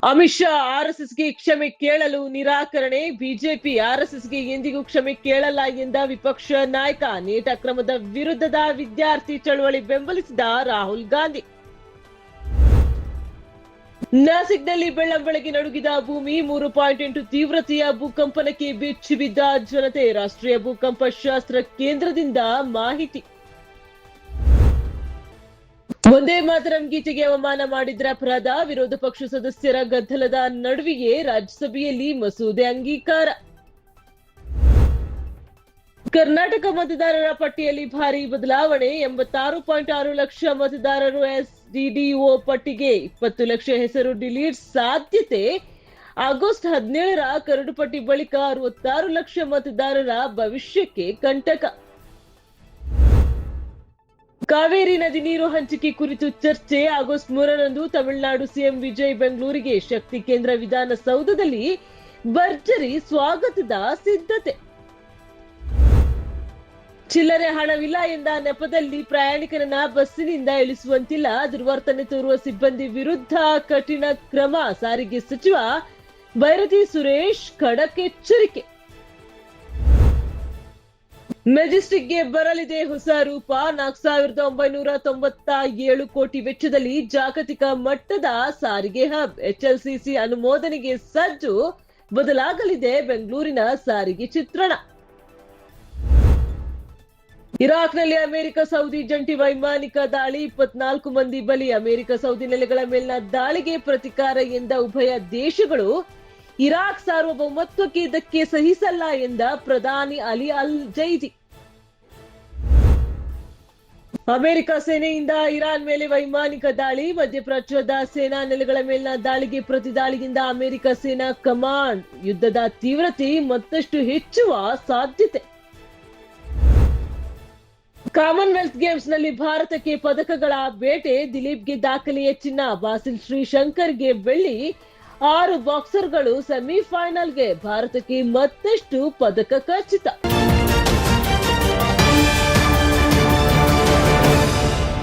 ಅಮಿತ್ ಶಾ ಆರ್ಎಸ್ಎಸ್ಗೆ ಕ್ಷಮೆ ಕೇಳಲು ನಿರಾಕರಣೆ. ಬಿಜೆಪಿ ಆರ್ಎಸ್ಎಸ್ಗೆ ಎಂದಿಗೂ ಕ್ಷಮೆ ಕೇಳಲ್ಲ ಎಂದ ವಿಪಕ್ಷ ನಾಯಕ. ನೀಟ್ ಅಕ್ರಮದ ವಿರುದ್ಧದ ವಿದ್ಯಾರ್ಥಿ ಚಳವಳಿ ಬೆಂಬಲಿಸಿದ ರಾಹುಲ್ ಗಾಂಧಿ. ನಾಸಿಕ್ನಲ್ಲಿ ಬೆಳ್ಳಂಬೆಳಗ್ಗೆ ನಡುಗಿದ ಭೂಮಿ. 3.8 ತೀವ್ರತೆಯ ಭೂಕಂಪನಕ್ಕೆ ಬೆಚ್ಚಿ ಬಿದ್ದ ಜನತೆ. ರಾಷ್ಟ್ರೀಯ ಭೂಕಂಪ ಶಾಸ್ತ್ರ ಕೇಂದ್ರದಿಂದ ಮಾಹಿತಿ. ಒಂದೇ ಮಾತರಂ ಗೀತೆಗೆ ಅವಮಾನ ಮಾಡಿದ್ರ ಅಪರಾಧ. ವಿರೋಧ ಪಕ್ಷ ಸದಸ್ಯರ ಗದ್ದಲದ ನಡುವೆಯೇ ರಾಜ್ಯಸಭೆಯಲ್ಲಿ ಮಸೂದೆ ಅಂಗೀಕಾರ. ಕರ್ನಾಟಕ ಮತದಾರರ ಪಟ್ಟಿಯಲ್ಲಿ ಭಾರಿ ಬದಲಾವಣೆ. 86.6 ಲಕ್ಷ ಮತದಾರರು ಎಸ್ಡಿಡಿಒ ಪಟ್ಟಿಗೆ. 20 ಲಕ್ಷ ಹೆಸರು ಡಿಲೀಟ್ ಸಾಧ್ಯತೆ. ಆಗಸ್ಟ್ 17ರ ಕರಡು ಪಟ್ಟಿ ಬಳಿಕ 66 ಲಕ್ಷ ಮತದಾರರ ಭವಿಷ್ಯಕ್ಕೆ ಕಂಟಕ. ಕಾವೇರಿ ನದಿ ನೀರು ಹಂಚಿಕೆ ಕುರಿತು ಚರ್ಚೆ. ಆಗಸ್ಟ್ 3ರಂದು ತಮಿಳುನಾಡು ಸಿಎಂ ವಿಜಯ್ ಬೆಂಗಳೂರಿಗೆ. ಶಕ್ತಿ ಕೇಂದ್ರ ವಿಧಾನಸೌಧದಲ್ಲಿ ಭರ್ಜರಿ ಸ್ವಾಗತದ ಸಿದ್ಧತೆ. ಚಿಲ್ಲರೆ ಹಣವಿಲ್ಲ ಎಂದ ನೆಪದಲ್ಲಿ ಪ್ರಯಾಣಿಕರನ್ನ ಬಸ್ಸಿನಿಂದ ಇಳಿಸುವಂತಿಲ್ಲ. ದುರ್ವರ್ತನೆ ತೋರುವ ಸಿಬ್ಬಂದಿ ವಿರುದ್ಧ ಕಠಿಣ ಕ್ರಮ. ಸಾರಿಗೆ ಸಚಿವ ಬೈರತಿ ಸುರೇಶ್ ಖಡಕ್ ಎಚ್ಚರಿಕೆ. ಮೆಜೆಸ್ಟಿಕ್ಗೆ ಬರಲಿದೆ ಹೊಸ ರೂಪ. 4,997 ಕೋಟಿ ವೆಚ್ಚದಲ್ಲಿ ಜಾಗತಿಕ ಮಟ್ಟದ ಸಾರಿಗೆ ಹಬ್. ಎಚ್ಎಲ್ಸಿಸಿ ಅನುಮೋದನೆಗೆ ಸಜ್ಜು. ಬದಲಾಗಲಿದೆ ಬೆಂಗಳೂರಿನ ಸಾರಿಗೆ ಚಿತ್ರಣ. ಇರಾಕ್ನಲ್ಲಿ ಅಮೆರಿಕ ಸೌದಿ ಜಂಟಿ ವೈಮಾನಿಕ ದಾಳಿ. 24 ಮಂದಿ ಬಲಿ. ಅಮೆರಿಕ ಸೌದಿ ನೆಲೆಗಳ ಮೇಲಿನ ದಾಳಿಗೆ ಪ್ರತಿಕಾರ ಎಂದ ಉಭಯ ದೇಶಗಳು. ಇರಾಕ್ ಸಾರ್ವಭೌಮತ್ವಕ್ಕೆ ಧಕ್ಕೆ ಸಹಿಸಲ್ಲ ಎಂದ ಪ್ರಧಾನಿ ಅಲಿ ಅಲ್ ಜೈದಿ. ಅಮೆರಿಕ ಸೇನೆಯಿಂದ ಇರಾನ್ ಮೇಲೆ ವೈಮಾನಿಕ ದಾಳಿ. ಮಧ್ಯಪ್ರಾಚ್ಯದ ಸೇನಾ ನೆಲೆಗಳ ಮೇಲಿನ ದಾಳಿಗೆ ಪ್ರತಿದಾಳಿಯಿಂದ ಅಮೆರಿಕ ಸೇನಾ ಕಮಾಂಡ್. ಯುದ್ಧದ ತೀವ್ರತೆ ಮತ್ತಷ್ಟು ಹೆಚ್ಚುವ ಸಾಧ್ಯತೆ. ಕಾಮನ್ವೆಲ್ತ್ ಗೇಮ್ಸ್ ನಲ್ಲಿ ಭಾರತಕ್ಕೆ ಪದಕಗಳ ಬೇಟೆ. ದಿಲೀಪ್ಗೆ ದಾಖಲೆಯ ಚಿನ್ನ. ಬಾಸಿಲ್ ಶ್ರೀಶಂಕರ್ಗೆ ಬೆಳ್ಳಿ. 6 ಬಾಕ್ಸರ್ಗಳು ಸೆಮಿಫೈನಲ್ಗೆ. ಭಾರತಕ್ಕೆ ಮತ್ತಷ್ಟು ಪದಕ ಖಚಿತ.